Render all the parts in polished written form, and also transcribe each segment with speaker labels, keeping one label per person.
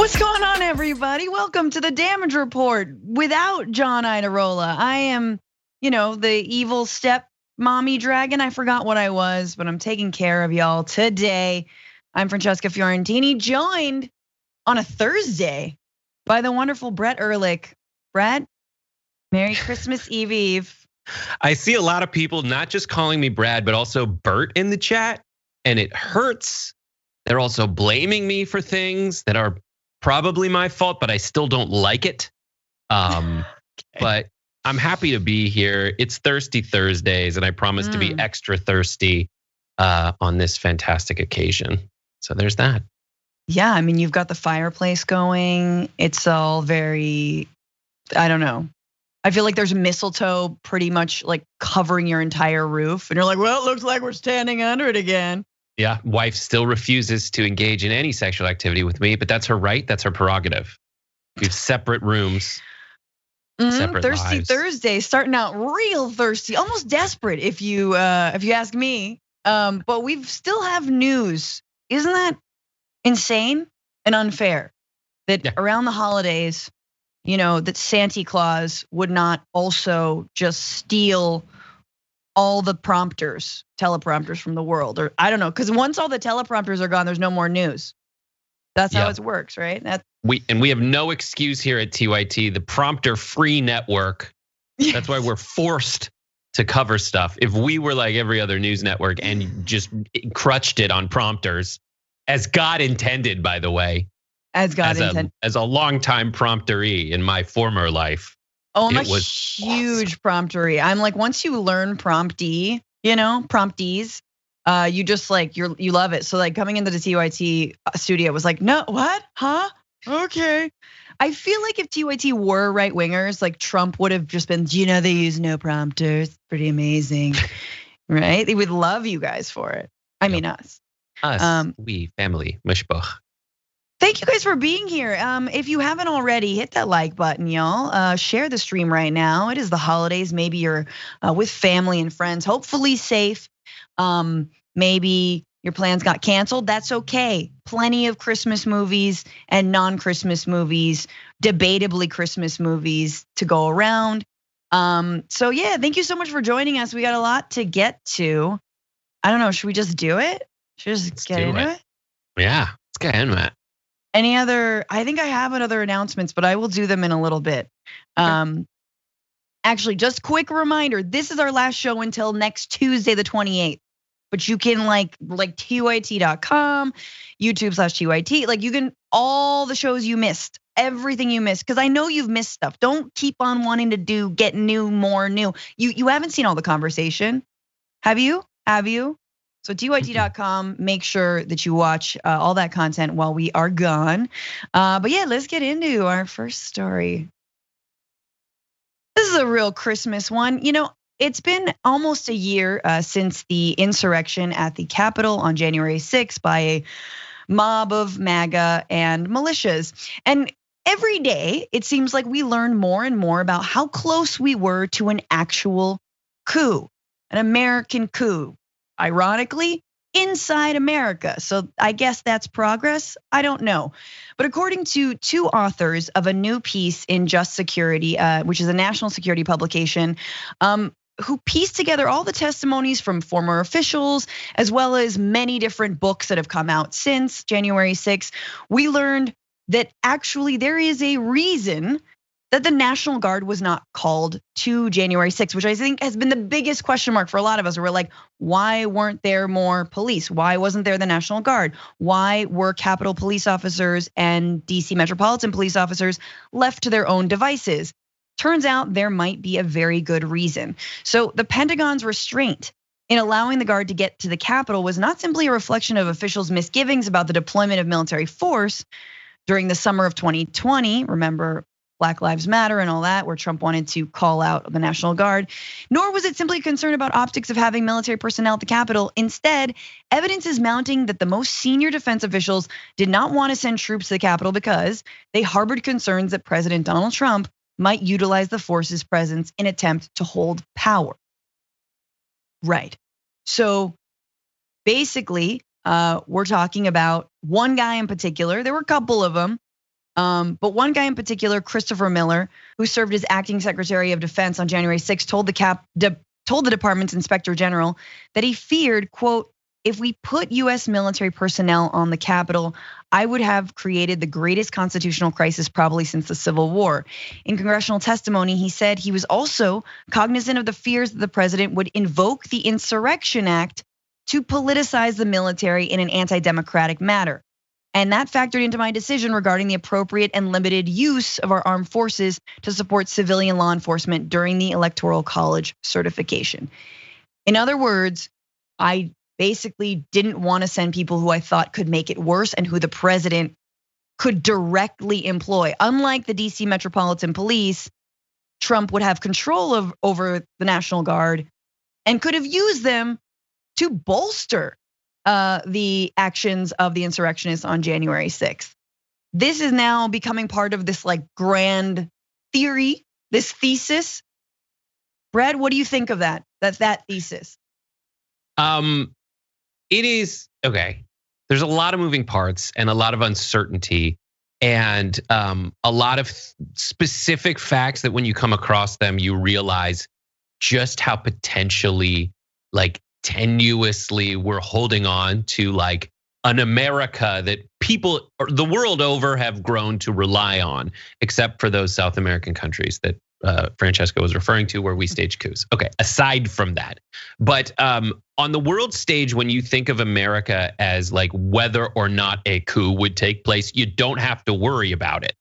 Speaker 1: What's going on, everybody? Welcome to the Damage Report without John Idarola. I am, the evil step mommy dragon. I forgot what I was, but I'm taking care of y'all today. I'm Francesca Fiorentini, joined on a Thursday by the wonderful Brett Erlich. Brett, Merry Christmas Eve.
Speaker 2: I see a lot of people not just calling me Brad, but also Bert in the chat, and it hurts. They're also blaming me for things that are probably my fault, but I still don't like it. But I'm happy to be here. It's Thirsty Thursdays, and I promise to be extra thirsty on this fantastic occasion. So there's that.
Speaker 1: Yeah, I mean, you've got the fireplace going. It's all very, I don't know. I feel like there's mistletoe pretty much like covering your entire roof. And you're like, well, it looks like we're standing under it again.
Speaker 2: Yeah, wife still refuses to engage in any sexual activity with me, but that's her right. That's her prerogative. We have separate rooms, separate
Speaker 1: Thirsty
Speaker 2: lives.
Speaker 1: Thursday, starting out real thirsty, almost desperate if you ask me. But we still have news. Isn't that insane and unfair that around the holidays, that Santa Claus would not also just steal all the teleprompters from the world, or I don't know, because once all the teleprompters are gone, there's no more news. That's how it works, right?
Speaker 2: We have no excuse here at TYT, the prompter-free network. Yes. That's why we're forced to cover stuff. If we were like every other news network and just crutched it on prompters, as God intended, by the way,
Speaker 1: as a
Speaker 2: longtime prompteree in my former life.
Speaker 1: Oh, I'm a huge promptery. I'm like, once you learn promptees, you just like, you love it. So like coming into the TYT studio was like, no, what, huh? Okay. I feel like if TYT were right wingers, like Trump would have just been, they use no prompters. Pretty amazing, right? They would love you guys for it. I mean us.
Speaker 2: We family, mishpach.
Speaker 1: Thank you guys for being here. If you haven't already, hit that like button, y'all. Share the stream right now. It is the holidays. Maybe you're with family and friends, hopefully safe. Maybe your plans got canceled. That's okay. Plenty of Christmas movies and non-Christmas movies, debatably Christmas movies to go around. So yeah, thank you so much for joining us. We got a lot to get to. I don't know, should we just do it? Let's get into it?
Speaker 2: Yeah, let's get into it.
Speaker 1: I think I have other announcements, but I will do them in a little bit. Okay. Actually, just quick reminder, this is our last show until next Tuesday, the 28th. But you can like TYT.com, YouTube/TYT, like you can, all the shows you missed, everything you missed, because I know you've missed stuff. Don't keep on wanting to get more new. You haven't seen all the conversation, have you? So TYT.com, make sure that you watch all that content while we are gone. But yeah, let's get into our first story. This is a real Christmas one. It's been almost a year since the insurrection at the Capitol on January 6th by a mob of MAGA and militias. And every day, it seems like we learn more and more about how close we were to an actual coup, an American coup. Ironically, inside America. So I guess that's progress. I don't know. But according to two authors of a new piece in Just Security, which is a national security publication, who pieced together all the testimonies from former officials, as well as many different books that have come out since January 6th, we learned that actually there is a reason that the National Guard was not called to January 6th, which I think has been the biggest question mark for a lot of us. We're like, why weren't there more police? Why wasn't there the National Guard? Why were Capitol police officers and DC Metropolitan police officers left to their own devices? Turns out there might be a very good reason. So the Pentagon's restraint in allowing the Guard to get to the Capitol was not simply a reflection of officials' misgivings about the deployment of military force during the summer of 2020. Remember, Black Lives Matter and all that, where Trump wanted to call out the National Guard, nor was it simply a concern about optics of having military personnel at the Capitol. Instead, evidence is mounting that the most senior defense officials did not want to send troops to the Capitol because they harbored concerns that President Donald Trump might utilize the force's presence in an attempt to hold power. Right. So basically, we're talking about one guy in particular. There were a couple of them But one guy in particular, Christopher Miller, who served as acting Secretary of Defense on January 6th, told the department's Inspector General that he feared, quote, "If we put US military personnel on the Capitol, I would have created the greatest constitutional crisis probably since the Civil War." In congressional testimony, he said he was also cognizant of the fears that the president would invoke the Insurrection Act to politicize the military in an anti-democratic manner. And that factored into my decision regarding the appropriate and limited use of our armed forces to support civilian law enforcement during the Electoral College certification. In other words, I basically didn't want to send people who I thought could make it worse and who the president could directly employ. Unlike the DC Metropolitan Police, Trump would have control over the National Guard and could have used them to bolster the actions of the insurrectionists on January 6th. This is now becoming part of this like grand theory, this thesis. Brad, what do you think of that? That thesis?
Speaker 2: It is okay. There's a lot of moving parts and a lot of uncertainty and a lot of specific facts that when you come across them, you realize just how potentially like tenuously we're holding on to like an America that people the world over have grown to rely on, except for those South American countries that Francesca was referring to where we stage coups. Okay, aside from that. But on the world stage, when you think of America as like whether or not a coup would take place, you don't have to worry about it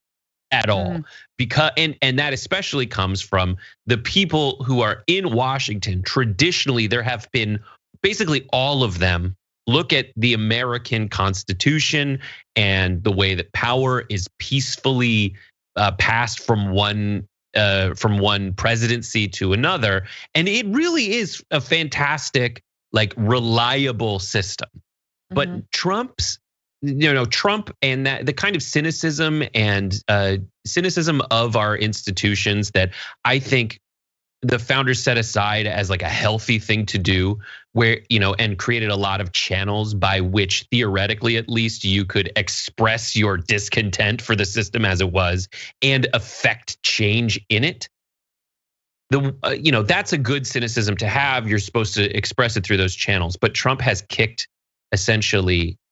Speaker 2: at all. Because and that especially comes from the people who are in Washington. Traditionally, there have been basically all of them look at the American Constitution and the way that power is peacefully passed from one presidency to another, and it really is a fantastic, like reliable system. But Trump's, Trump and that the kind of cynicism of our institutions that I think the founders set aside as like a healthy thing to do, where, and created a lot of channels by which theoretically at least you could express your discontent for the system as it was and affect change in it. That's a good cynicism to have. You're supposed to express it through those channels, but Trump has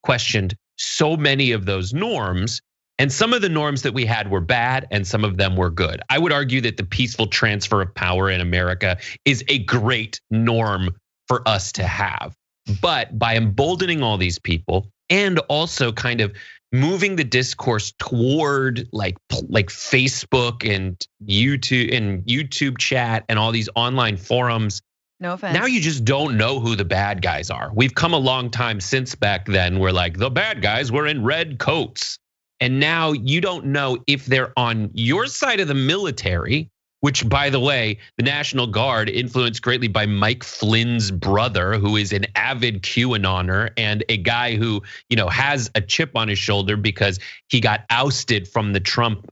Speaker 2: questioned so many of those norms. And some of the norms that we had were bad and some of them were good. I would argue that the peaceful transfer of power in America is a great norm for us to have. But by emboldening all these people and also kind of moving the discourse toward like Facebook and YouTube chat and all these online forums.
Speaker 1: No offense.
Speaker 2: Now you just don't know who the bad guys are. We've come a long time since back then where like the bad guys were in red coats. And now you don't know if they're on your side of the military, which, by the way, the National Guard, influenced greatly by Mike Flynn's brother, who is an avid QAnoner and a guy who, has a chip on his shoulder because he got ousted from the Trump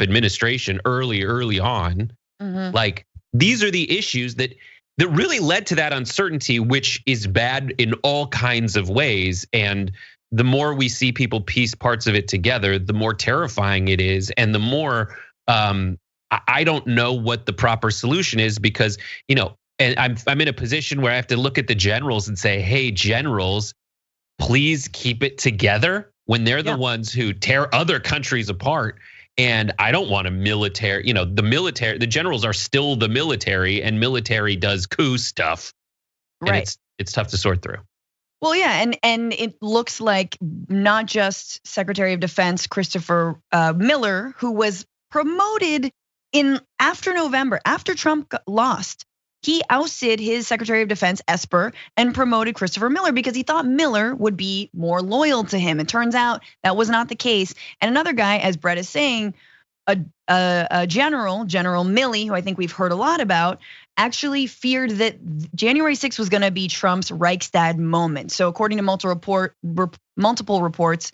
Speaker 2: administration early on. Like these are the issues that really led to that uncertainty, which is bad in all kinds of ways. And the more we see people piece parts of it together, the more terrifying it is, and the more I don't know what the proper solution is because and I'm in a position where I have to look at the generals and say, hey, generals, please keep it together when they're the ones who tear other countries apart. And I don't want a military, the generals are still the military, and military does coup stuff. Right. And it's tough to sort through.
Speaker 1: Well, yeah, and it looks like not just Secretary of Defense Christopher Miller, who was promoted after November, after Trump lost, he ousted his Secretary of Defense Esper and promoted Christopher Miller because he thought Miller would be more loyal to him. It turns out that was not the case. And another guy, as Brett is saying, a General Milley, who I think we've heard a lot about, actually feared that January 6th was gonna be Trump's Reichstag moment. So according to multiple reports,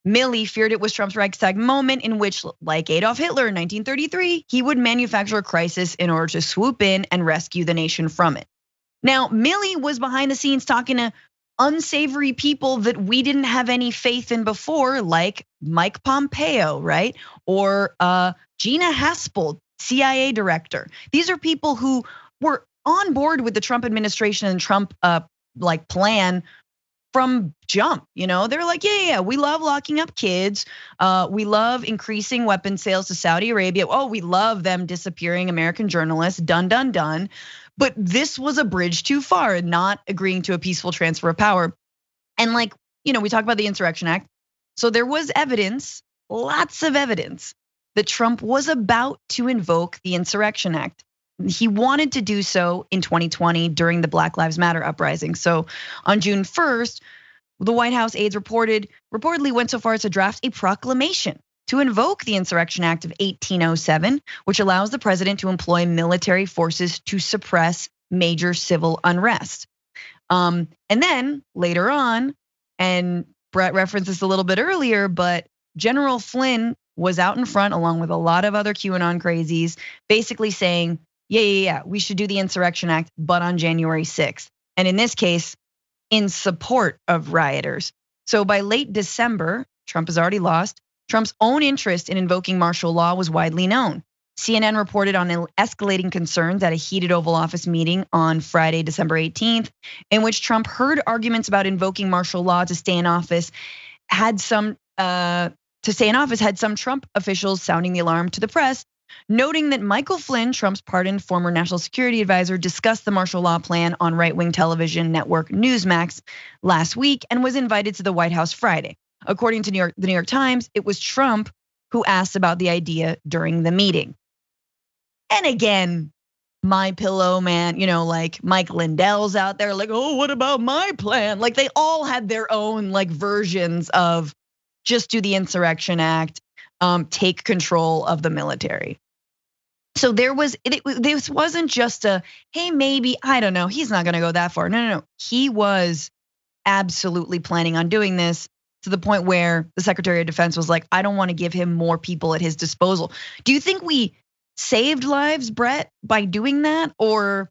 Speaker 1: Milley feared it was Trump's Reichstag moment in which, like Adolf Hitler in 1933, he would manufacture a crisis in order to swoop in and rescue the nation from it. Now, Milley was behind the scenes talking to unsavory people that we didn't have any faith in before, like Mike Pompeo, right? Or Gina Haspel, CIA director. These are people who were on board with the Trump administration and Trump like plan from jump. They're like, yeah, we love locking up kids. We love increasing weapon sales to Saudi Arabia. Oh, we love them disappearing American journalists. Done, done, done. But this was a bridge too far, not agreeing to a peaceful transfer of power. And we talk about the Insurrection Act. So there was evidence, lots of evidence, that Trump was about to invoke the Insurrection Act. He wanted to do so in 2020 during the Black Lives Matter uprising. So on June 1st, the White House aides reportedly went so far as to draft a proclamation to invoke the Insurrection Act of 1807, which allows the president to employ military forces to suppress major civil unrest. And then later on, and Brett referenced this a little bit earlier, but General Flynn was out in front along with a lot of other QAnon crazies, basically saying, yeah, we should do the Insurrection Act, but on January 6th. And in this case, in support of rioters. So by late December, Trump has already lost. Trump's own interest in invoking martial law was widely known. CNN reported on escalating concerns at a heated Oval Office meeting on Friday, December 18th, in which Trump heard arguments about invoking martial law to stay in office. Had some Trump officials sounding the alarm to the press, noting that Michael Flynn, Trump's pardoned former national security advisor, discussed the martial law plan on right-wing television network Newsmax last week and was invited to the White House Friday. According to the New York Times, it was Trump who asked about the idea during the meeting. And again, my pillow man, like Mike Lindell's out there like, oh, what about my plan? Like they all had their own versions of just do the Insurrection Act, take control of the military. So this wasn't just a, hey, maybe, I don't know, he's not gonna go that far. No. He was absolutely planning on doing this, to the point where the Secretary of Defense was like, I don't want to give him more people at his disposal. Do you think we saved lives, Brett, by doing that? Or,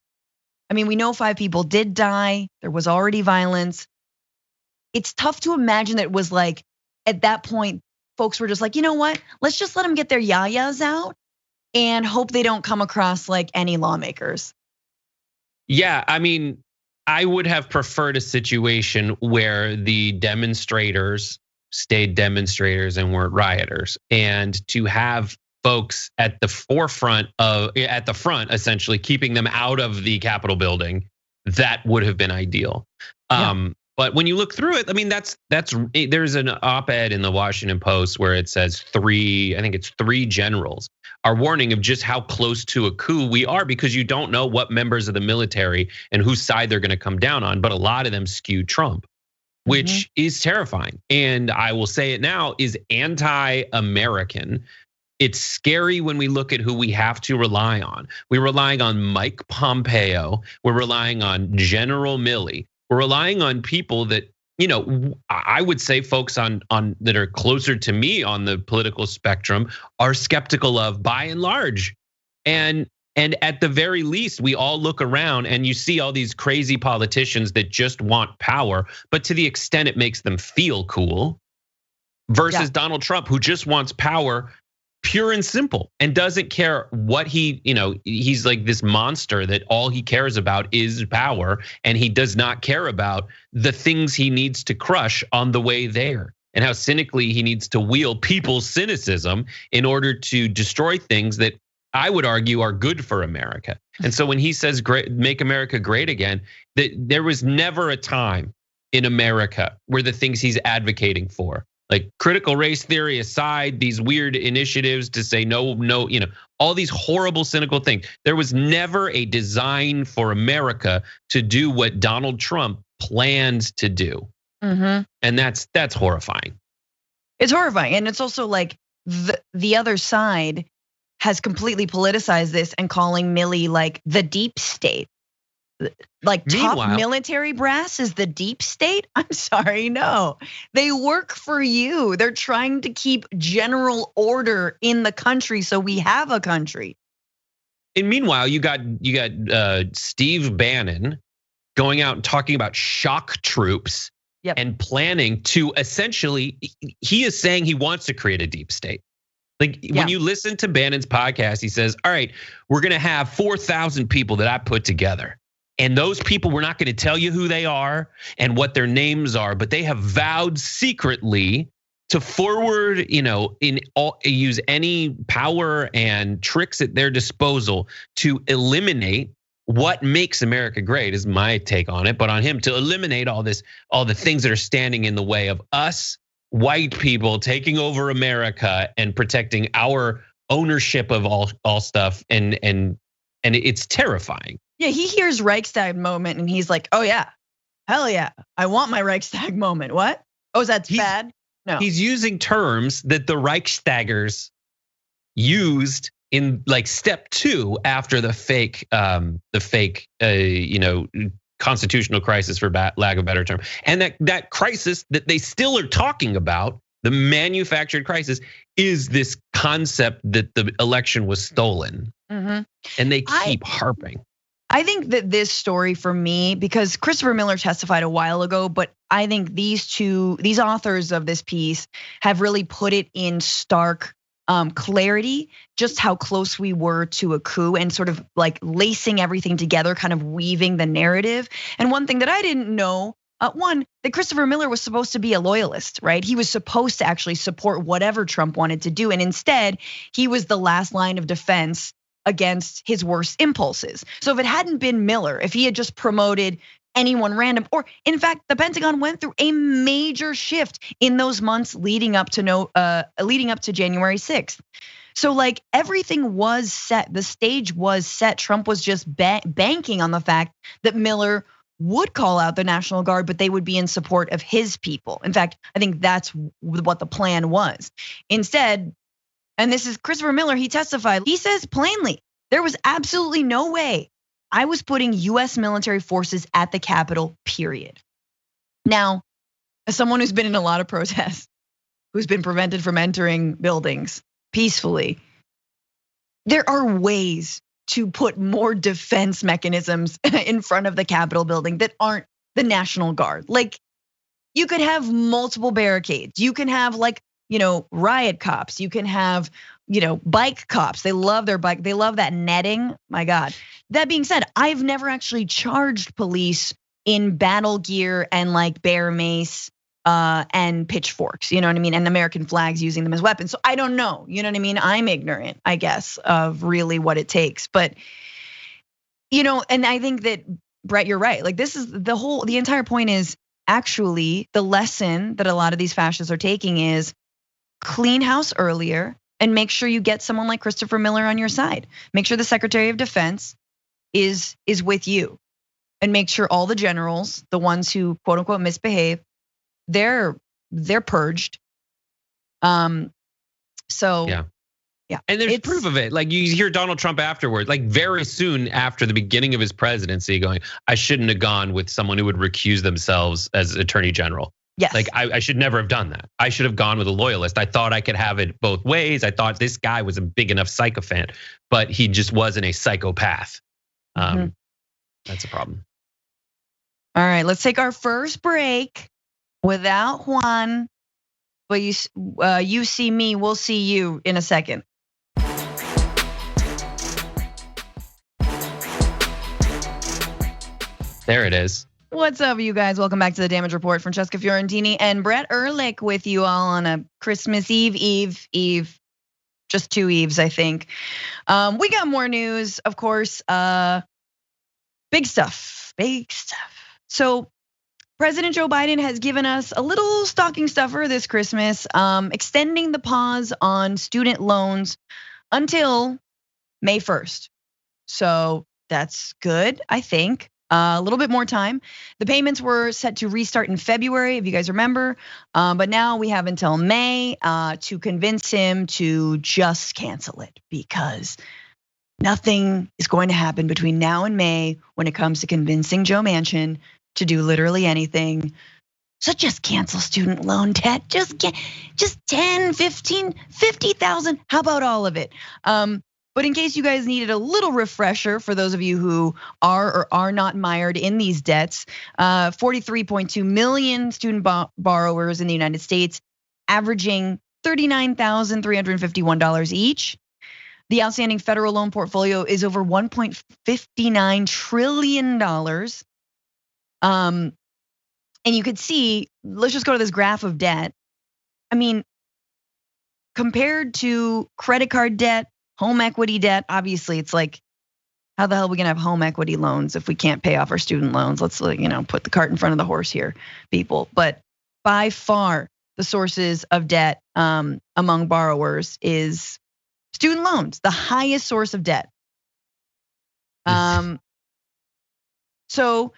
Speaker 1: we know 5 people did die. There was already violence. It's tough to imagine that it was like, at that point, folks were just like, you know what? Let's just let them get their yayas out and hope they don't come across like any lawmakers.
Speaker 2: Yeah, I would have preferred a situation where the demonstrators stayed demonstrators and weren't rioters, and to have folks at the front, essentially keeping them out of the Capitol building. That would have been ideal. Yeah. But when you look through it, there's an op-ed in the Washington Post where it says 3 generals are warning of just how close to a coup we are, because you don't know what members of the military and whose side they're gonna come down on, but a lot of them skew Trump, which is terrifying. And I will say it now, is anti-American. It's scary when we look at who we have to rely on. We're relying on Mike Pompeo. We're relying on General Milley. We're relying on people that, I would say folks on that are closer to me on the political spectrum are skeptical of, by and large. And at the very least, we all look around and you see all these crazy politicians that just want power, but to the extent it makes them feel cool, versus Donald Trump, who just wants power, pure and simple, and doesn't care what he's like this monster that all he cares about is power, and he does not care about the things he needs to crush on the way there, and how cynically he needs to wield people's cynicism in order to destroy things that I would argue are good for America. And so when he says make America great again, that there was never a time in America where the things he's advocating for, like critical race theory aside, these weird initiatives to say no, all these horrible, cynical things. There was never a design for America to do what Donald Trump plans to do. And that's horrifying.
Speaker 1: It's horrifying. And it's also like the other side has completely politicized this and calling Milley like the deep state. Like top military brass is the deep state? I'm sorry, no. They work for you. They're trying to keep general order in the country so we have a country.
Speaker 2: And meanwhile, you got Steve Bannon, going out and talking about shock troops and planning to essentially, he is saying he wants to create a deep state. Like when you listen to Bannon's podcast, he says, all right, we're gonna have 4,000 people that I put together. And those people, we're not gonna tell you who they are and what their names are, but they have vowed secretly to forward, use any power and tricks at their disposal to eliminate what makes America great, is my take on it. But on him to eliminate all the things that are standing in the way of us white people taking over America and protecting our ownership of all stuff. And it's terrifying.
Speaker 1: Yeah, he hears Reichstag moment and he's like, oh yeah, hell yeah, I want my Reichstag moment. What? Oh, that's bad? No.
Speaker 2: He's using terms that the Reichstagers used in like step 2 after the fake, constitutional crisis, for lack of a better term. And that crisis that they still are talking about, the manufactured crisis, is this concept that the election was stolen. And they keep harping.
Speaker 1: I think that this story for me, because Christopher Miller testified a while ago, but I think these authors of this piece have really put it in stark clarity, just how close we were to a coup and sort of like lacing everything together, kind of weaving the narrative. And one thing that I didn't know, that Christopher Miller was supposed to be a loyalist, right? He was supposed to actually support whatever Trump wanted to do. And instead, he was the last line of defense against his worst impulses. So if it hadn't been Miller, if he had just promoted anyone random, or in fact, the Pentagon went through a major shift in those months leading up to January 6th. So like everything was set, the stage was set. Trump was just banking on the fact that Miller would call out the National Guard, but they would be in support of his people. In fact, I think that's what the plan was. Instead, and this is Christopher Miller, he testified, he says plainly, there was absolutely no way I was putting US military forces at the Capitol, period. Now, as someone who's been in a lot of protests, who's been prevented from entering buildings peacefully, there are ways to put more defense mechanisms in front of the Capitol building that aren't the National Guard. Like, you could have multiple barricades. You can have riot cops. You can have, bike cops. They love their bike. They love that netting. My God. That being said, I've never actually charged police in battle gear and like bear mace and pitchforks, you know what I mean? And American flags, using them as weapons. So I don't know, you know what I mean? I'm ignorant, I guess, of really what it takes. But, and I think that, Brett, you're right. Like, this is the entire point is actually the lesson that a lot of these fascists are taking is clean house earlier and make sure you get someone like Christopher Miller on your side. Make sure the Secretary of Defense is with you, and make sure all the generals, the ones who quote unquote misbehave, they're purged. So yeah.
Speaker 2: And there's proof of it. Like, you hear Donald Trump afterwards, like very soon after the beginning of his presidency, going, I shouldn't have gone with someone who would recuse themselves as attorney general.
Speaker 1: Yes.
Speaker 2: Like, I should never have done that. I should have gone with a loyalist. I thought I could have it both ways. I thought this guy was a big enough sycophant, but he just wasn't a psychopath. That's a problem.
Speaker 1: All right, let's take our first break without Juan. But you see me, we'll see you in a second.
Speaker 2: There it is.
Speaker 1: What's up, you guys? Welcome back to the Damage Report. Francesca Fiorentini and Brett Erlich with you all on a Christmas Eve. Just 2 Eves, I think. We got more news, of course. Big stuff. So President Joe Biden has given us a little stocking stuffer this Christmas, extending the pause on student loans until May 1st. So that's good, I think. A little bit more time. The payments were set to restart in February, if you guys remember. But now we have until May to convince him to just cancel it, because nothing is going to happen between now and May when it comes to convincing Joe Manchin to do literally anything. So just cancel student loan debt. Just 10, 15, 50,000. How about all of it? But in case you guys needed a little refresher, for those of you who are or are not mired in these debts, 43.2 million student borrowers in the United States, averaging $39,351 each. The outstanding federal loan portfolio is over $1.59 trillion. And you could see, let's just go to this graph of debt. I mean, compared to credit card debt, home equity debt, obviously it's like, how the hell are we gonna have home equity loans if we can't pay off our student loans? Let's put the cart in front of the horse here, people. But by far, the sources of debt among borrowers is student loans, the highest source of debt. So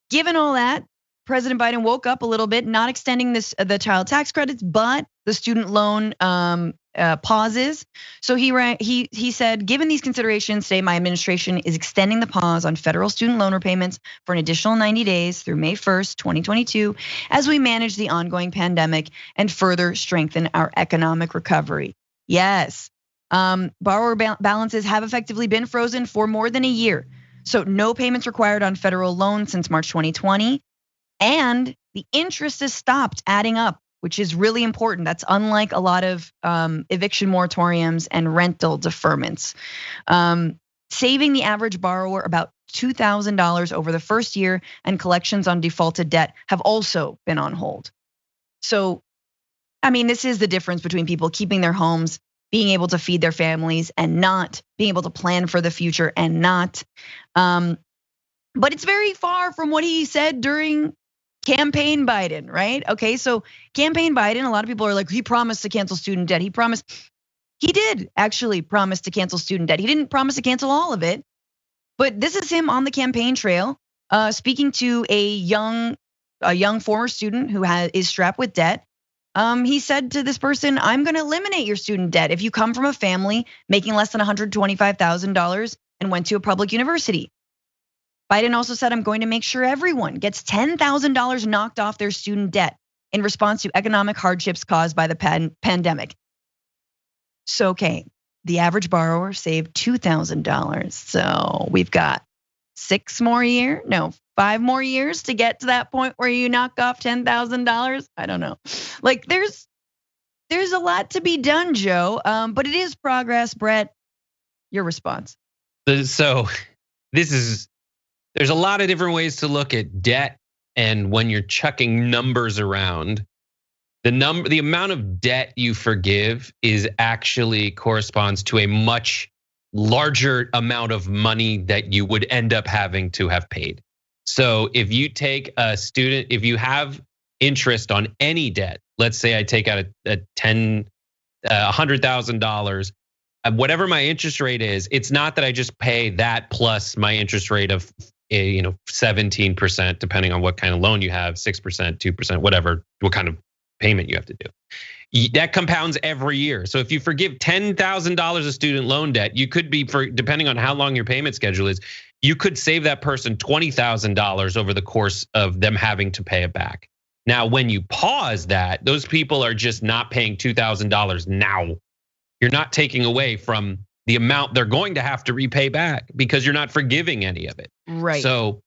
Speaker 1: given all that, President Biden woke up a little bit, not extending the child tax credits, but the student loan pauses. So he said, given these considerations, today my administration is extending the pause on federal student loan repayments for an additional 90 days through May 1st, 2022, as we manage the ongoing pandemic and further strengthen our economic recovery. Yes, borrower balances have effectively been frozen for more than a year. So no payments required on federal loans since March 2020. And the interest has stopped adding up, which is really important. That's unlike a lot of eviction moratoriums and rental deferments. Saving the average borrower about $2,000 over the first year, and collections on defaulted debt have also been on hold. So, I mean, this is the difference between people keeping their homes, being able to feed their families, and not being able to plan for the future and not. But it's very far from what he said during campaign Biden, right? Okay, so campaign Biden, a lot of people are like, he promised to cancel student debt. He did actually promise to cancel student debt. He didn't promise to cancel all of it, but this is him on the campaign trail, speaking to a young former student who is strapped with debt. He said to this person, I'm gonna eliminate your student debt if you come from a family making less than $125,000 and went to a public university. Biden also said, I'm going to make sure everyone gets $10,000 knocked off their student debt in response to economic hardships caused by the pandemic. So, okay, the average borrower saved $2,000. So we've got 5 more years to get to that point where you knock off $10,000. I don't know. Like there's a lot to be done, Joe. But it is progress. Brett, your response.
Speaker 2: So there's a lot of different ways to look at debt, and when you're chucking numbers around, the amount of debt you forgive is actually corresponds to a much larger amount of money that you would end up having to have paid. So if you take a student, if you have interest on any debt, let's say I take out $100,000. Whatever my interest rate is, it's not that I just pay that plus my interest rate of 17%, depending on what kind of loan you have, 6%, 2%, whatever, what kind of payment you have to do. That compounds every year. So if you forgive $10,000 of student loan debt, you could be, depending on how long your payment schedule is, you could save that person $20,000 over the course of them having to pay it back. Now, when you pause that, those people are just not paying $2,000 now. You're not taking away from the amount they're going to have to repay back because you're not forgiving any of it.
Speaker 1: Right.
Speaker 2: So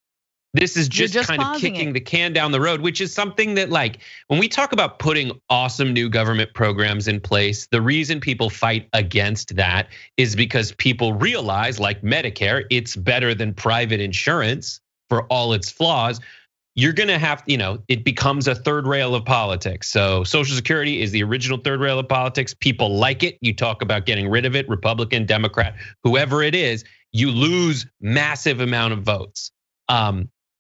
Speaker 2: this is just kind of kicking the can down the road, which is something that, like, when we talk about putting awesome new government programs in place, the reason people fight against that is because people realize, like Medicare, it's better than private insurance for all its flaws. You're gonna have, it becomes a third rail of politics. So Social Security is the original third rail of politics. People like it. You talk about getting rid of it, Republican, Democrat, whoever it is, you lose massive amount of votes.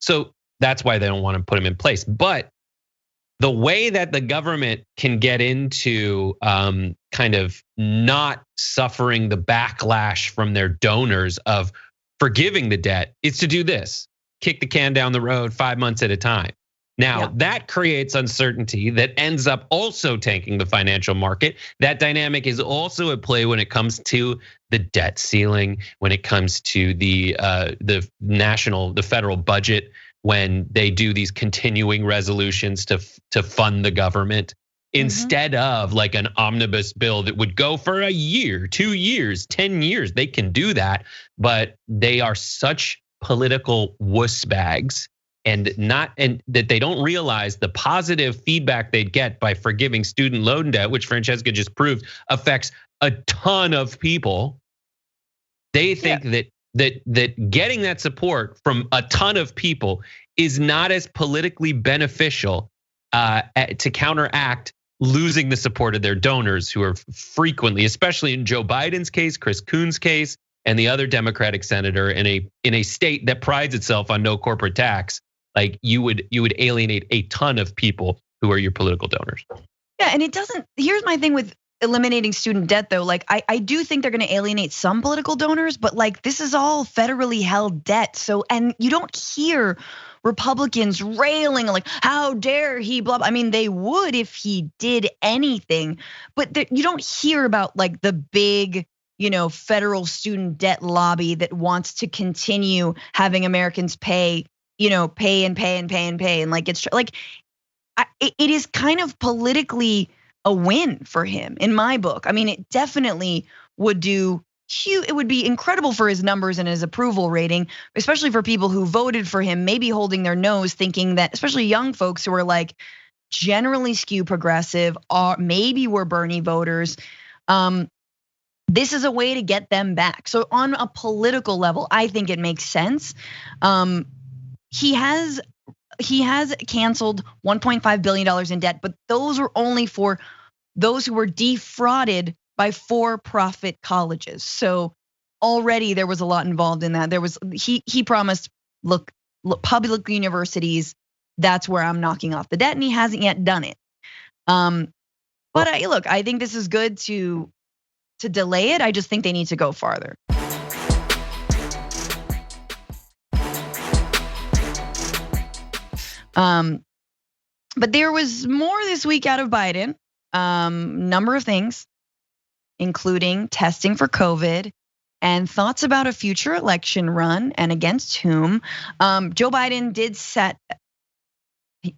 Speaker 2: So that's why they don't want to put them in place. But the way that the government can get into kind of not suffering the backlash from their donors of forgiving the debt is to do this. Kick the can down the road 5 months at a time. Now, that creates uncertainty that ends up also tanking the financial market. That dynamic is also at play when it comes to the debt ceiling, when it comes to the federal budget, when they do these continuing resolutions to fund the government. instead of like an omnibus bill that would go for a year, 2 years, 10 years. They can do that, but they are such political wuss bags and that they don't realize the positive feedback they'd get by forgiving student loan debt, which Francesca just proved affects a ton of people. They think that getting that support from a ton of people is not as politically beneficial to counteract losing the support of their donors, who are frequently, especially in Joe Biden's case, Chris Coons' case, and the other Democratic senator in a state that prides itself on no corporate tax. Like you would alienate a ton of people who are your political donors.
Speaker 1: Yeah, and it doesn't. Here's my thing with eliminating student debt, though. Like I do think they're going to alienate some political donors, but like this is all federally held debt. So, and you don't hear Republicans railing like, how dare he, blah, blah. I mean, they would if he did anything, but you don't hear about like the big, federal student debt lobby that wants to continue having Americans pay and like it's like, it is kind of politically a win for him in my book. I mean, it definitely would do huge. It would be incredible for his numbers and his approval rating, especially for people who voted for him, maybe holding their nose, thinking that, especially young folks who are like generally skew progressive, or maybe were Bernie voters. This is a way to get them back. So on a political level, I think it makes sense. He has canceled $1.5 billion in debt, but those were only for those who were defrauded by for-profit colleges. So already there was a lot involved in that. He promised, look, public universities, that's where I'm knocking off the debt, and he hasn't yet done it. But I think this is good to delay it. I just think they need to go farther. But there was more this week out of Biden. Number of things, including testing for COVID and thoughts about a future election run and against whom. Joe Biden did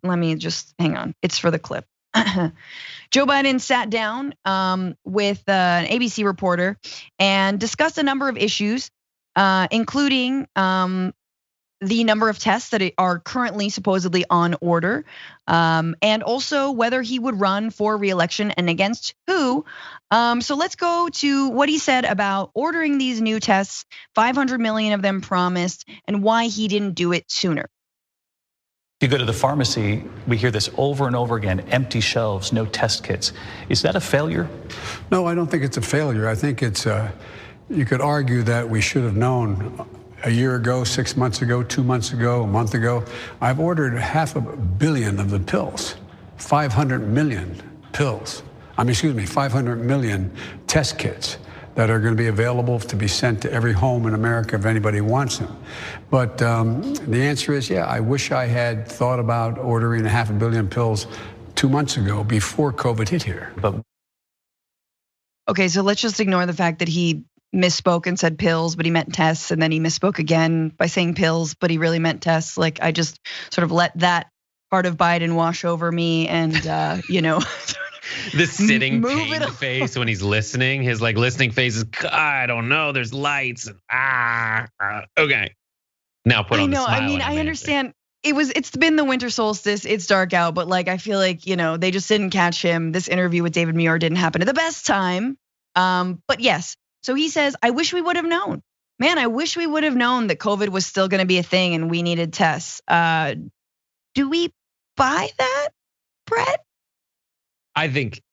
Speaker 1: let me just hang on. It's for the clip. Joe Biden sat down with an ABC reporter and discussed a number of issues, including the number of tests that are currently supposedly on order, and also whether he would run for re-election and against who. So let's go to what he said about ordering these new tests, 500 million of them promised, and why he didn't do it sooner.
Speaker 3: You go to the pharmacy, we hear this over and over again, empty shelves, no test kits. Is that a failure?
Speaker 4: No, I don't think it's a failure. I think it's, you could argue that we should have known a year ago, 6 months ago, 2 months ago, a month ago. I've ordered 500 million of the pills, 500 million pills. 500 million test kits that are going to be available to be sent to every home in America if anybody wants them. But the answer is, yeah, I wish I had thought about ordering 500 million pills 2 months ago before COVID hit here.
Speaker 1: Okay, so let's just ignore the fact that he misspoke and said pills, but he meant tests, and then he misspoke again by saying pills, but he really meant tests. Like, I just sort of let that part of Biden wash over me, and
Speaker 2: the sitting pain face when he's listening, his like listening face is, I don't know, there's lights, okay. Now put on the smile.
Speaker 1: I mean, I understand. It's been the winter solstice, it's dark out, but like I feel like, they just didn't catch him. This interview with David Muir didn't happen at the best time. But yes. So he says, I wish we would have known. Man, I wish we would have known that COVID was still gonna be a thing and we needed tests. Do we buy that, Brett?
Speaker 2: I think,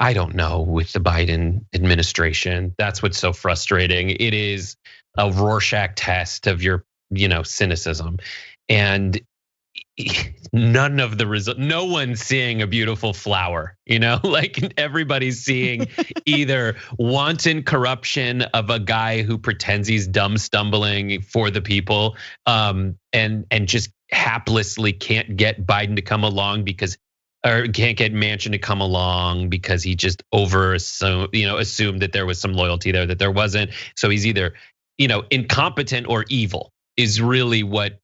Speaker 2: I don't know with the Biden administration. That's what's so frustrating. It is a Rorschach test of your, cynicism. And none of the result, no one's seeing a beautiful flower, like everybody's seeing either wanton corruption of a guy who pretends he's dumb stumbling for the people, and just haplessly can't get Biden to come along or can't get Manchin to come along because he just assumed that there was some loyalty there that there wasn't. So he's either, incompetent or evil is really what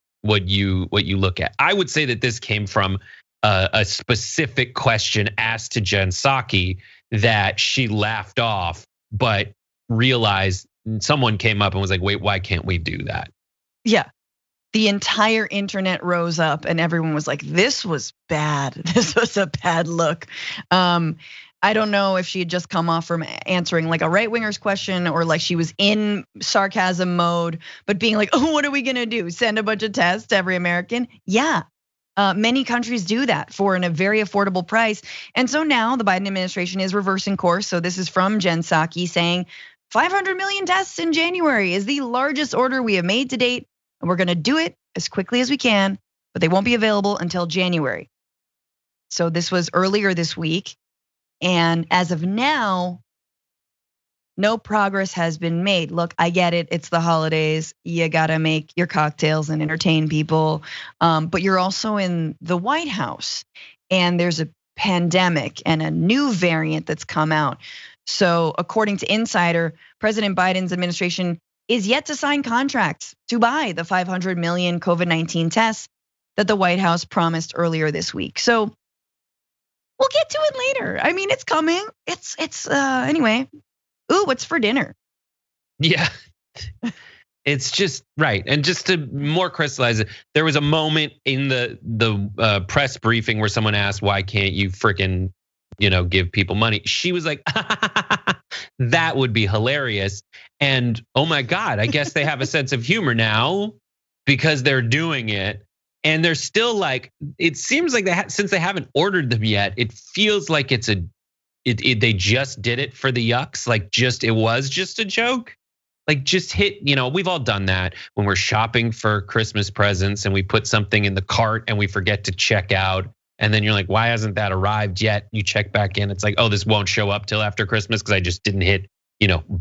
Speaker 2: you look at. I would say that this came from a specific question asked to Jen Psaki that she laughed off, but realized someone came up and was like, wait, why can't we do that?
Speaker 1: Yeah. The entire internet rose up and everyone was like, this was bad. This was a bad look. I don't know if she had just come off from answering like a right winger's question or like she was in sarcasm mode, but being like, oh, what are we gonna do? Send a bunch of tests to every American? Yeah, many countries do that for a very affordable price. And so now the Biden administration is reversing course. So this is from Jen Psaki saying 500 million tests in January is the largest order we have made to date. And we're gonna do it as quickly as we can, but they won't be available until January. So this was earlier this week. And as of now, no progress has been made. Look, I get it. It's the holidays. You gotta make your cocktails and entertain people. But you're also in the White House and there's a pandemic and a new variant that's come out. So according to Insider, President Biden's administration is yet to sign contracts to buy the 500 million COVID-19 tests that the White House promised earlier this week. So we'll get to it later. I mean, it's coming. It's anyway. Ooh, what's for dinner?
Speaker 2: Yeah, it's just right. And just to more crystallize it, there was a moment in the press briefing where someone asked, "Why can't you freaking, give people money?" She was like, "That would be hilarious." And oh my God, I guess they have a sense of humor now because they're doing it. And they're still like, it seems like since they haven't ordered them yet, it feels like they just did it for the yucks. Like it was just a joke. Like just hit, we've all done that when we're shopping for Christmas presents and we put something in the cart and we forget to check out. And then you're like, why hasn't that arrived yet? You check back in. It's like, oh, this won't show up till after Christmas because I just didn't hit,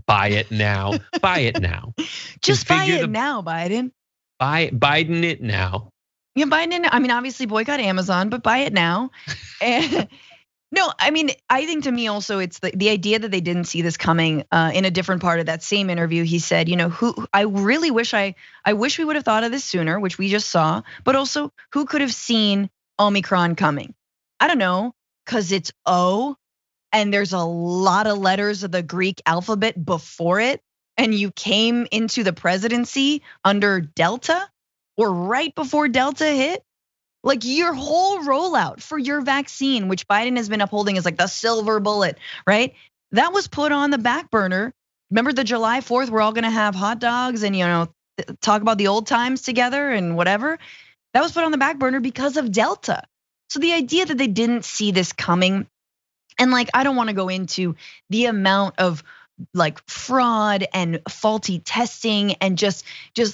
Speaker 2: buy it now. Buy it now.
Speaker 1: Just buy it now, Biden.
Speaker 2: Biden it now.
Speaker 1: Yeah, Biden, I mean, obviously boycott Amazon, but buy it now. And no, I mean, I think to me also it's the idea that they didn't see this coming. In a different part of that same interview, he said, I really wish I wish we would have thought of this sooner, which we just saw, but also who could have seen Omicron coming? I don't know, because it's O and there's a lot of letters of the Greek alphabet before it, and you came into the presidency under Delta or right before Delta hit. Like your whole rollout for your vaccine, which Biden has been upholding as like the silver bullet, right? That was put on the back burner. Remember the July 4th, we're all gonna have hot dogs and talk about the old times together and whatever. That was put on the back burner because of Delta. So the idea that they didn't see this coming, and like I don't wanna go into the amount of like fraud and faulty testing and just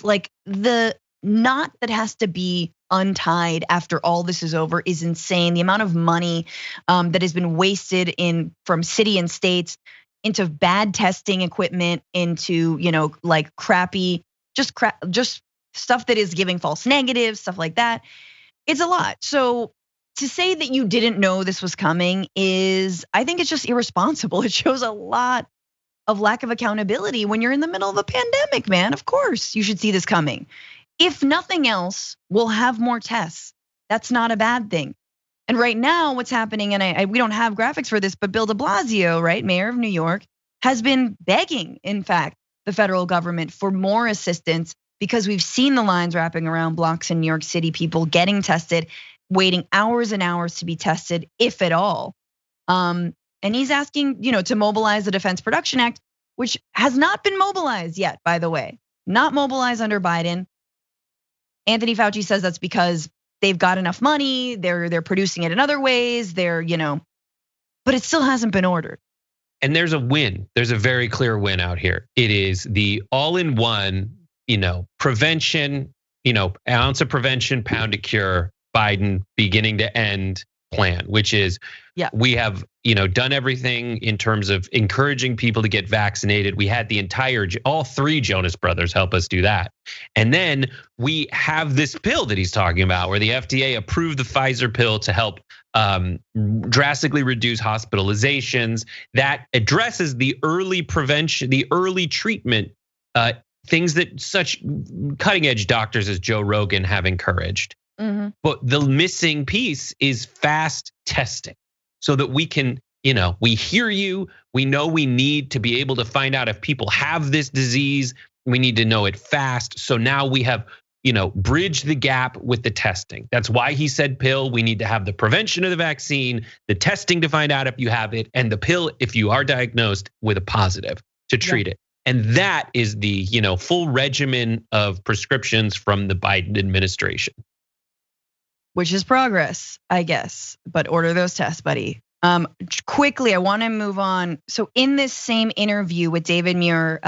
Speaker 1: like the knot that has to be untied after all this is over is insane. The amount of money that has been wasted from city and states into bad testing equipment, into like crappy, just stuff that is giving false negatives, stuff like that. It's a lot. So to say that you didn't know this was coming is, I think it's just irresponsible. It shows a lot of lack of accountability when you're in the middle of a pandemic, man. Of course, you should see this coming. If nothing else, we'll have more tests. That's not a bad thing. And right now, what's happening, and we don't have graphics for this, but Bill de Blasio, right, mayor of New York, has been begging, in fact, the federal government for more assistance because we've seen the lines wrapping around blocks in New York City, people getting tested, waiting hours and hours to be tested, if at all. And he's asking, to mobilize the Defense Production Act, which has not been mobilized yet, by the way, not mobilized under Biden. Anthony Fauci says that's because they've got enough money, they're producing it in other ways, but it still hasn't been ordered.
Speaker 2: And there's a win. There's a very clear win out here. It is the all-in-one, prevention, ounce of prevention, pound of cure, Biden beginning to end plan, which is we have done everything in terms of encouraging people to get vaccinated. We had all three Jonas brothers help us do that. And then we have this pill that he's talking about where the FDA approved the Pfizer pill to help drastically reduce hospitalizations. That addresses the early prevention, the early treatment, things that such cutting edge doctors as Joe Rogan have encouraged. But the missing piece is fast testing so that we can, we hear you. We know we need to be able to find out if people have this disease. We need to know it fast. So now we have, bridge the gap with the testing. That's why he said pill. We need to have the prevention of the vaccine, the testing to find out if you have it, and the pill if you are diagnosed with a positive to treat it. And that is the, full regimen of prescriptions from the Biden administration.
Speaker 1: Which is progress, I guess, but order those tests, buddy. Quickly, I want to move on. So in this same interview with David Muir,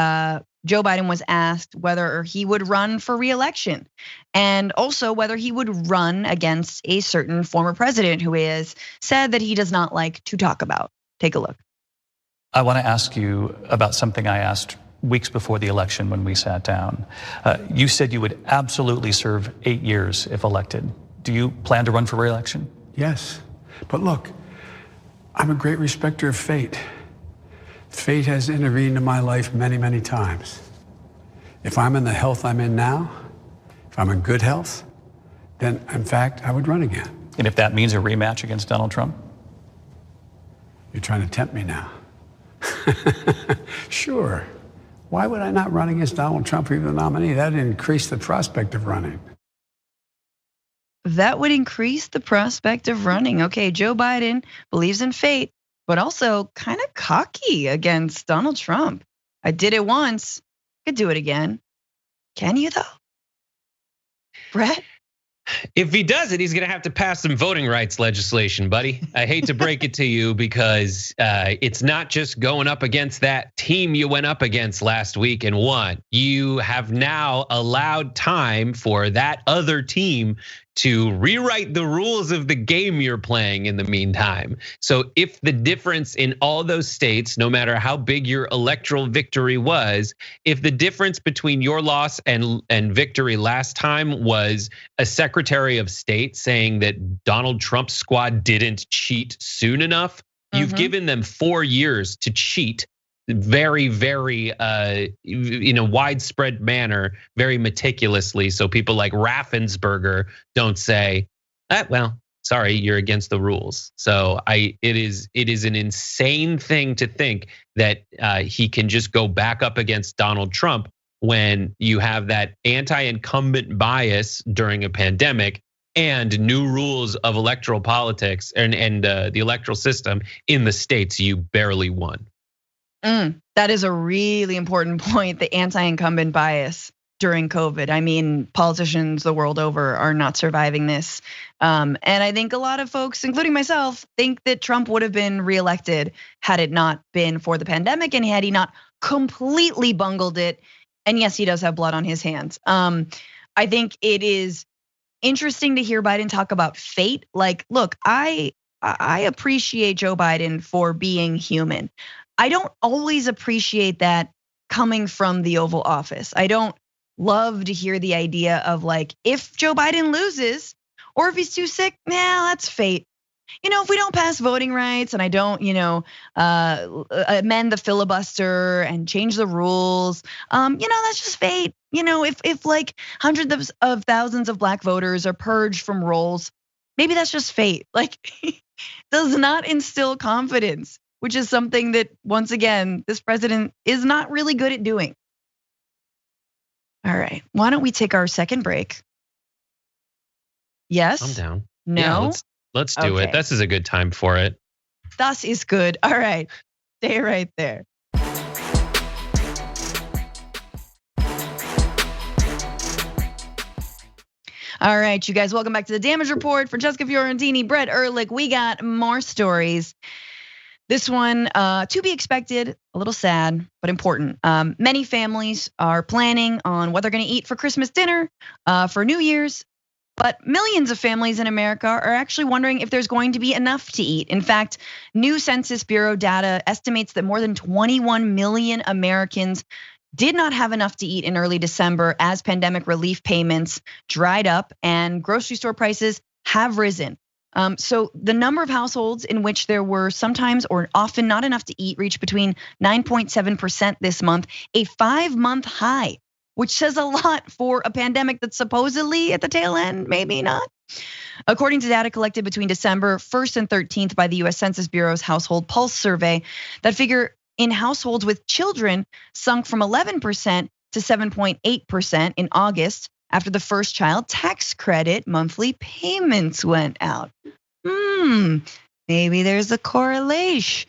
Speaker 1: Joe Biden was asked whether he would run for re-election and also whether he would run against a certain former president who has said that he does not like to talk about. Take a look.
Speaker 3: I want to ask you about something I asked weeks before the election when we sat down. You said you would absolutely serve 8 years if elected. Do you plan to run for re-election?
Speaker 4: Yes, but look, I'm a great respecter of fate. Fate has intervened in my life many, many times. If I'm in the health I'm in now, if I'm in good health, then in fact, I would run again.
Speaker 3: And if that means a rematch against Donald Trump?
Speaker 4: You're trying to tempt me now. Sure. Why would I not run against Donald Trump if he was the nominee? That'd increase the prospect of running.
Speaker 1: That would increase the prospect of running. Okay, Joe Biden believes in fate, but also kind of cocky against Donald Trump. I did it once, could do it again. Can you though? Brett?
Speaker 2: If he does it, he's gonna have to pass some voting rights legislation, buddy. I hate to break it to you because it's not just going up against that team you went up against last week and won. You have now allowed time for that other team to rewrite the rules of the game you're playing in the meantime. So if the difference in all those states, no matter how big your electoral victory was, if the difference between your loss and victory last time was a Secretary of State saying that Donald Trump's squad didn't cheat soon enough, you've given them 4 years to cheat very, very in a widespread manner, very meticulously. So people like Raffensperger don't say, well, sorry, you're against the rules. So it is an insane thing to think that he can just go back up against Donald Trump when you have that anti-incumbent bias during a pandemic and new rules of electoral politics and the electoral system in the states you barely won.
Speaker 1: That is a really important point, the anti-incumbent bias during COVID. I mean, politicians the world over are not surviving this. And I think a lot of folks, including myself, think that Trump would have been reelected had it not been for the pandemic and had he not completely bungled it. And yes, he does have blood on his hands. I think it is interesting to hear Biden talk about fate. Like, look, I appreciate Joe Biden for being human. I don't always appreciate that coming from the Oval Office. I don't love to hear the idea of like, if Joe Biden loses or if he's too sick, that's fate. If we don't pass voting rights and I don't, amend the filibuster and change the rules, that's just fate. If like hundreds of thousands of black voters are purged from rolls, maybe that's just fate. Like, does not instill confidence, which is something that, once again, this president is not really good at doing. All right, why don't we take our second break? Yes?
Speaker 2: I'm down.
Speaker 1: No?
Speaker 2: Yeah, let's do it. This is a good time for it.
Speaker 1: Das is good. All right, stay right there. All right, you guys, welcome back to the Damage Report. Francesca Fiorentini, Brett Erlich, we got more stories. This one, to be expected, a little sad, but important. Many families are planning on what they're gonna eat for Christmas dinner, for New Year's, but millions of families in America are actually wondering if there's going to be enough to eat. In fact, new Census Bureau data estimates that more than 21 million Americans did not have enough to eat in early December as pandemic relief payments dried up and grocery store prices have risen. So the number of households in which there were sometimes or often not enough to eat reached between 9.7% this month, a 5-month high, which says a lot for a pandemic that's supposedly at the tail end, maybe not. According to data collected between December 1st and 13th by the US Census Bureau's Household Pulse Survey, that figure in households with children sunk from 11% to 7.8% in August after the first child tax credit monthly payments went out. Maybe there's a correlation.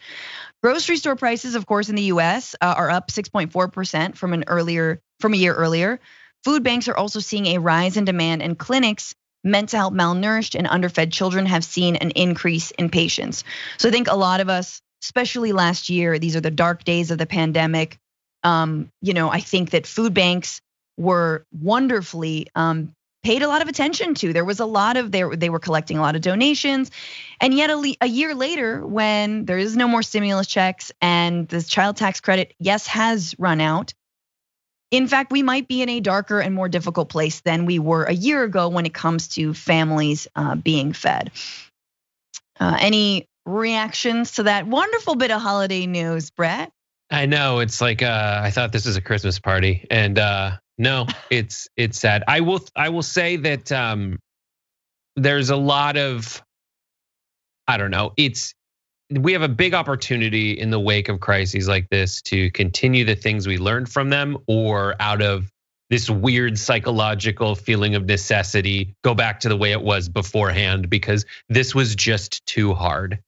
Speaker 1: Grocery store prices, of course, in the US are up 6.4% from a year earlier. Food banks are also seeing a rise in demand, and clinics meant to help malnourished and underfed children have seen an increase in patients. So I think a lot of us, especially last year, these are the dark days of the pandemic. I think that food banks were wonderfully paid a lot of attention to. There was a lot of, they were collecting a lot of donations. And yet a year later, when there is no more stimulus checks and the child tax credit, yes, has run out. In fact, we might be in a darker and more difficult place than we were a year ago when it comes to families being fed. Any reactions to that wonderful bit of holiday news, Brett?
Speaker 2: I know, it's like I thought this was a Christmas party, and no, it's sad. I will say that there's a lot of, I don't know, we have a big opportunity in the wake of crises like this to continue the things we learned from them, or out of this weird psychological feeling of necessity, go back to the way it was beforehand, because this was just too hard.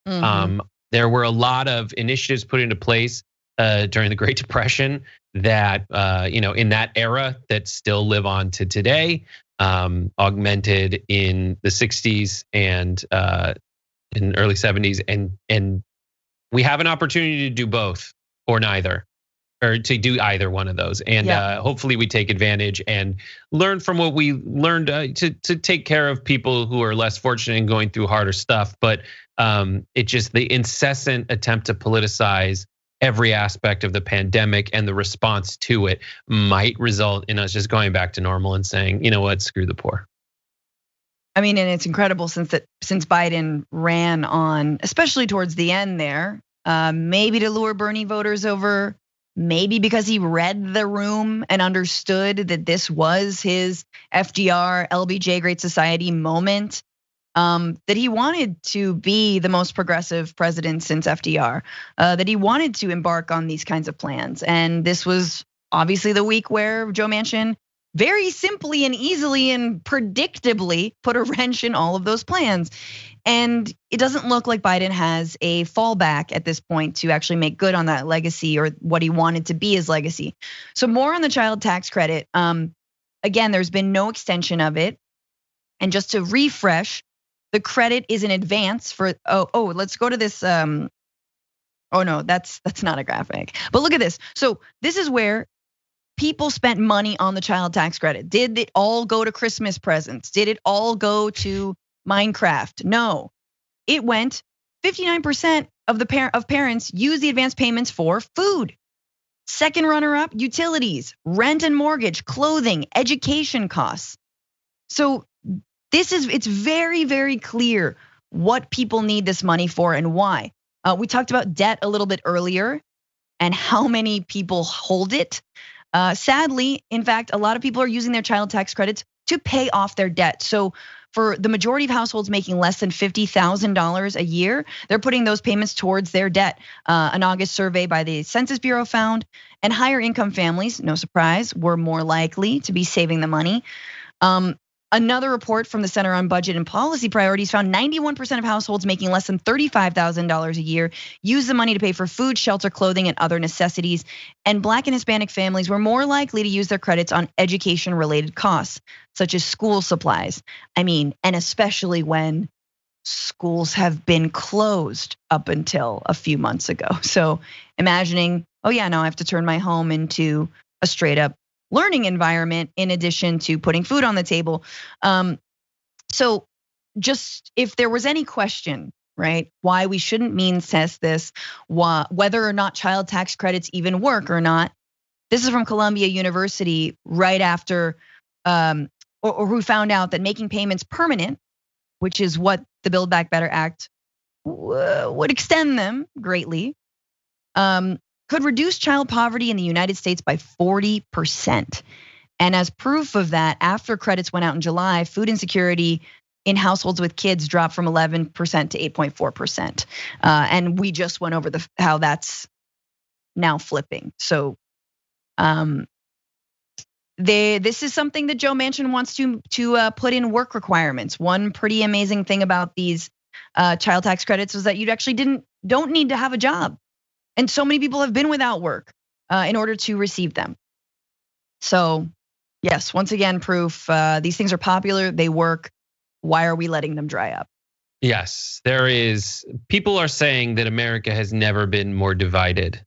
Speaker 2: There were a lot of initiatives put into place during the Great Depression that in that era that still live on to today, augmented in the 60s and in early 70s, and we have an opportunity to do both or neither, or to do either one of those. And hopefully we take advantage and learn from what we learned to take care of people who are less fortunate and going through harder stuff. But it just, the incessant attempt to politicize every aspect of the pandemic and the response to it might result in us just going back to normal and saying, you know what, screw the poor.
Speaker 1: I mean, and it's incredible since Biden ran on, especially towards the end there, maybe to lure Bernie voters over, maybe because he read the room and understood that this was his FDR, LBJ Great Society moment, that he wanted to be the most progressive president since FDR, that he wanted to embark on these kinds of plans. And this was obviously the week where Joe Manchin very simply and easily and predictably put a wrench in all of those plans. And it doesn't look like Biden has a fallback at this point to actually make good on that legacy or what he wanted to be his legacy. So more on the child tax credit. Again, there's been no extension of it. And just to refresh, the credit is in advance for, let's go to this. Oh no, that's not a graphic. But look at this. So this is where people spent money on the child tax credit. Did it all go to Christmas presents? Did it all go to Minecraft? No, it went 59% of parents use the advance payments for food. Second runner up, utilities, rent and mortgage, clothing, education costs. So it's very, very clear what people need this money for and why. We talked about debt a little bit earlier and how many people hold it. Sadly, in fact, a lot of people are using their child tax credits to pay off their debt. So for the majority of households making less than $50,000 a year, they're putting those payments towards their debt. An August survey by the Census Bureau found, and higher income families, no surprise, were more likely to be saving the money. Another report from the Center on Budget and Policy Priorities found 91% of households making less than $35,000 a year use the money to pay for food, shelter, clothing, and other necessities. And Black and Hispanic families were more likely to use their credits on education-related costs, such as school supplies. I mean, and especially when schools have been closed up until a few months ago. So imagining, oh yeah, now I have to turn my home into a straight up learning environment in addition to putting food on the table. So just if there was any question, right, why we shouldn't means test this, whether or not child tax credits even work or not, this is from Columbia University right after, or who found out that making payments permanent, which is what the Build Back Better Act would extend them greatly, could reduce child poverty in the United States by 40%. And as proof of that, after credits went out in July, food insecurity in households with kids dropped from 11% to 8.4%. And we just went over how that's now flipping. So this is something that Joe Manchin wants to put in work requirements. One pretty amazing thing about these child tax credits was that you actually don't need to have a job. And so many people have been without work in order to receive them. So yes, once again, proof these things are popular, they work. Why are we letting them dry up?
Speaker 2: Yes, there is. People are saying that America has never been more divided.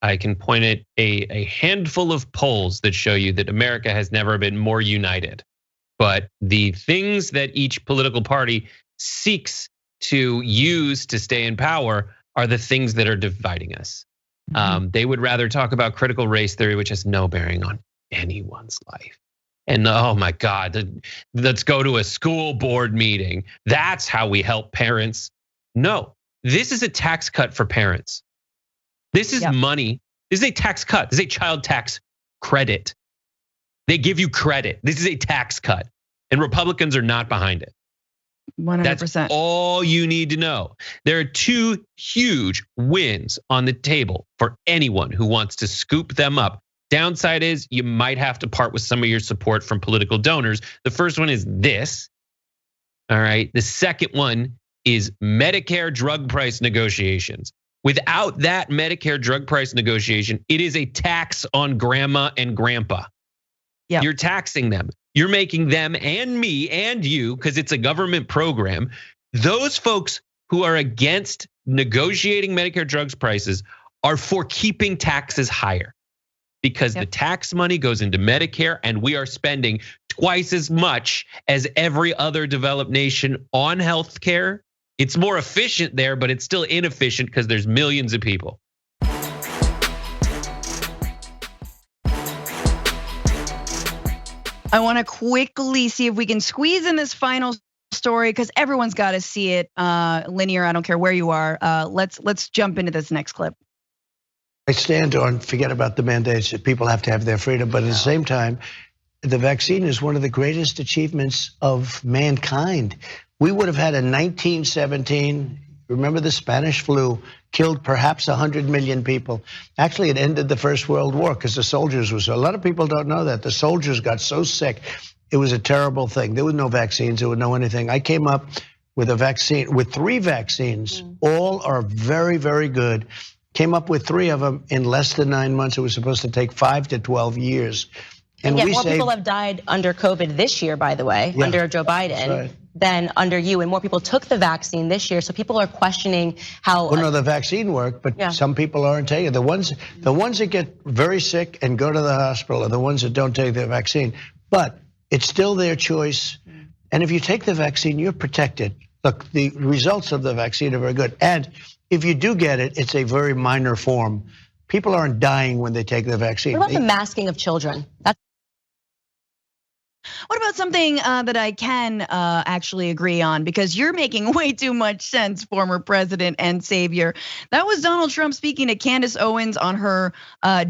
Speaker 2: I can point at a handful of polls that show you that America has never been more united. But the things that each political party seeks to use to stay in power are the things that are dividing us. They would rather talk about critical race theory, which has no bearing on anyone's life. And oh my God, let's go to a school board meeting. That's how we help parents. No, this is a tax cut for parents. This is money. This is a tax cut. This is a child tax credit. They give you credit. This is a tax cut. And Republicans are not behind it.
Speaker 1: 100%.
Speaker 2: That's all you need to know. There are two huge wins on the table for anyone who wants to scoop them up. Downside is you might have to part with some of your support from political donors. The first one is this. All right. The second one is Medicare drug price negotiations. Without that Medicare drug price negotiation, it is a tax on grandma and grandpa.
Speaker 1: Yep.
Speaker 2: You're taxing them. You're making them and me and you, because it's a government program. Those folks who are against negotiating Medicare drugs prices are for keeping taxes higher. Because the tax money goes into Medicare and we are spending twice as much as every other developed nation on healthcare. It's more efficient there, but it's still inefficient because there's millions of people.
Speaker 1: I want to quickly see if we can squeeze in this final story because everyone's got to see it linear. I don't care where you are. Let's jump into this next clip.
Speaker 5: I stand on forget about the mandates that people have to have their freedom, but at the same time, the vaccine is one of the greatest achievements of mankind. We would have had in 1917, remember the Spanish flu, killed perhaps 100 million people. Actually, it ended the First World War because the soldiers were so, a lot of people don't know that. The soldiers got so sick, it was a terrible thing. There were no vaccines, there was no anything. I came up with a vaccine, with 3 vaccines, all are very, very good. Came up with 3 of them in less than 9 months. It was supposed to take 5 to 12 years.
Speaker 6: And yet more people have died under COVID this year, by the way, under Joe Biden than under you. And more people took the vaccine this year. So people are questioning how.
Speaker 5: Well, no, the vaccine worked, but some people aren't taking it. The ones that get very sick and go to the hospital are the ones that don't take the vaccine. But it's still their choice. And if you take the vaccine, you're protected. Look, the results of the vaccine are very good. And if you do get it, it's a very minor form. People aren't dying when they take the vaccine.
Speaker 6: What about the masking of children?
Speaker 1: What about something that I can actually agree on? Because you're making way too much sense, former president and savior. That was Donald Trump speaking to Candace Owens on her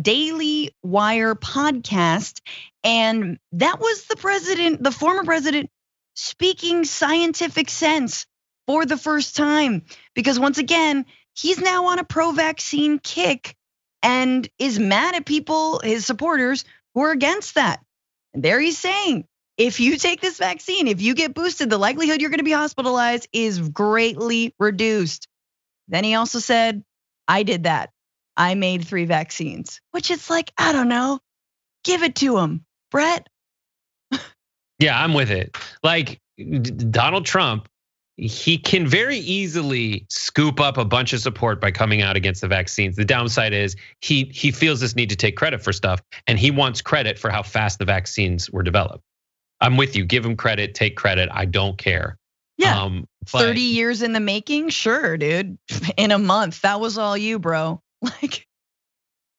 Speaker 1: Daily Wire podcast. And that was the former president, speaking scientific sense for the first time. Because once again, he's now on a pro-vaccine kick and is mad at people, his supporters, who are against that. And there he's saying, if you take this vaccine, if you get boosted, the likelihood you're gonna be hospitalized is greatly reduced. Then he also said, I did that. I made 3 vaccines, which is like, I don't know, give it to him, Brett.
Speaker 2: Yeah, I'm with it. Like Donald Trump, he can very easily scoop up a bunch of support by coming out against the vaccines. The downside is he feels this need to take credit for stuff, and he wants credit for how fast the vaccines were developed. I'm with you. Give him credit, take credit. I don't care.
Speaker 1: Yeah, 30 years in the making? Sure, dude. In a month, that was all you, bro. Like,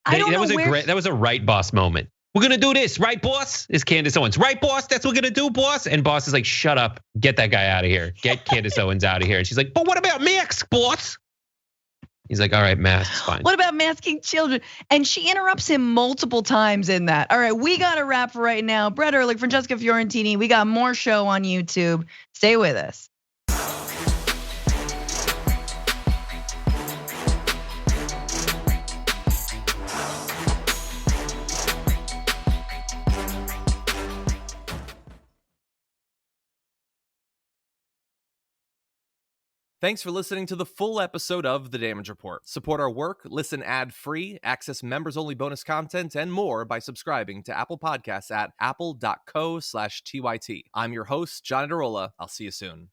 Speaker 1: I don't know where.
Speaker 2: That was a right boss moment. We're gonna do this, right, boss? Is Candace Owens. Right, boss? That's what we're gonna do, boss? And boss is like, shut up, get that guy out of here. Get Candace Owens out of here. And she's like, but what about Max, boss? He's like, all right, masks, fine.
Speaker 1: What about masking children? And she interrupts him multiple times in that. All right, we got a wrap for right now. Brett Erlich, Francesca Fiorentini. We got more show on YouTube. Stay with us.
Speaker 7: Thanks for listening to the full episode of The Damage Report. Support our work, listen ad-free, access members-only bonus content, and more by subscribing to Apple Podcasts at apple.co/TYT. I'm your host, John Adarola. I'll see you soon.